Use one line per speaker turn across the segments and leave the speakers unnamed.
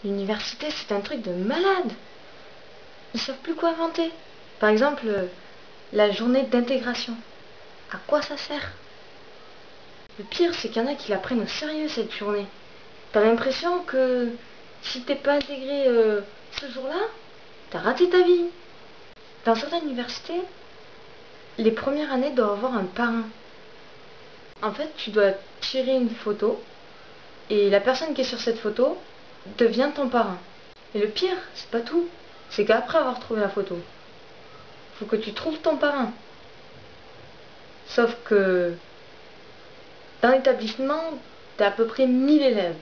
L'université, c'est un truc de malade. Ils savent plus quoi inventer. Par exemple, la journée d'intégration. À quoi ça sert? Le pire, c'est qu'il y en a qui la prennent au sérieux, cette journée. T'as l'impression que si t'es pas intégré ce jour-là, t'as raté ta vie. Dans certaines universités, les premières années doivent avoir un parrain. En fait, tu dois tirer une photo et la personne qui est sur cette photo devient ton parrain. Et le pire, c'est pas tout. C'est qu'après avoir trouvé la photo, faut que tu trouves ton parrain. Sauf que dans l'établissement, t'as à peu près 1000 élèves.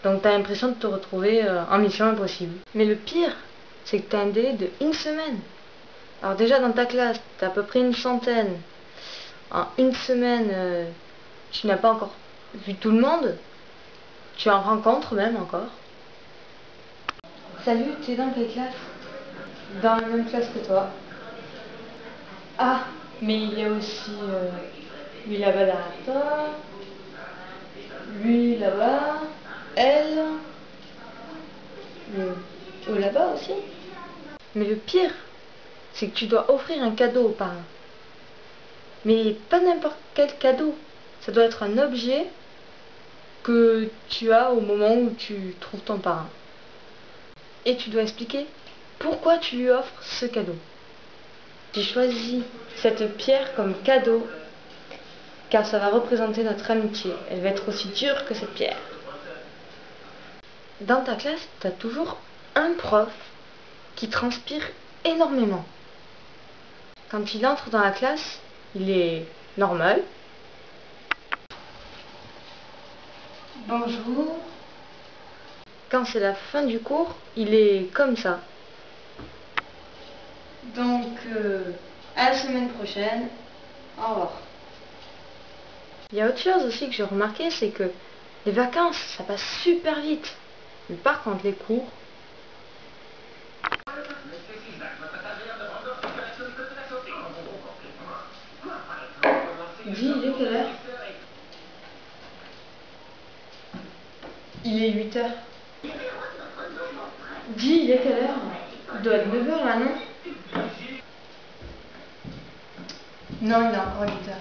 Donc t'as l'impression de te retrouver en mission impossible. Mais le pire, c'est que t'as un délai de 1 semaine. Alors déjà dans ta classe, t'as à peu près une centaine. En 1 semaine, tu n'as pas encore vu tout le monde. Tu en rencontres même encore. Salut, tu es dans quelle classe? Dans la même classe que toi. Ah, mais il y a aussi lui là-bas derrière toi, lui là-bas, elle, là-bas aussi. Mais le pire, c'est que tu dois offrir un cadeau au parrain. Mais pas n'importe quel cadeau. Ça doit être un objet que tu as au moment où tu trouves ton parrain. Et tu dois expliquer pourquoi tu lui offres ce cadeau. J'ai choisi cette pierre comme cadeau car ça va représenter notre amitié. Elle va être aussi dure que cette pierre. Dans ta classe, tu as toujours un prof qui transpire énormément. Quand il entre dans la classe, il est normal. Bonjour. Quand c'est la fin du cours, il est comme ça. Donc, à la semaine prochaine. Au revoir. Il y a autre chose aussi que j'ai remarqué, c'est que les vacances, ça passe super vite. Mais par contre, les cours... Dis, il est quelle heure? Il est 8h. Dis, il est quelle heure? Il doit être 9h là, non? Non, il est encore 8h.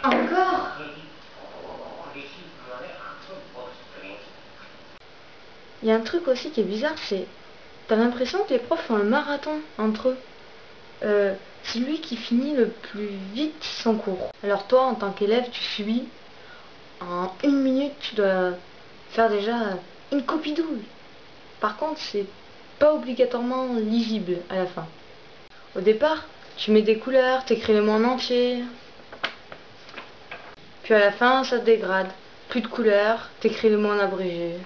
Encore? Il y a un truc aussi qui est bizarre, c'est... T'as l'impression que les profs font un marathon entre eux. C'est lui qui finit le plus vite son cours. Alors toi, en tant qu'élève, tu subis. En 1 minute, tu dois faire déjà une copie double. Par contre, c'est pas obligatoirement lisible à la fin. Au départ, tu mets des couleurs, t'écris le mot en entier. Puis à la fin, ça te dégrade. Plus de couleurs, t'écris le mot en abrégé.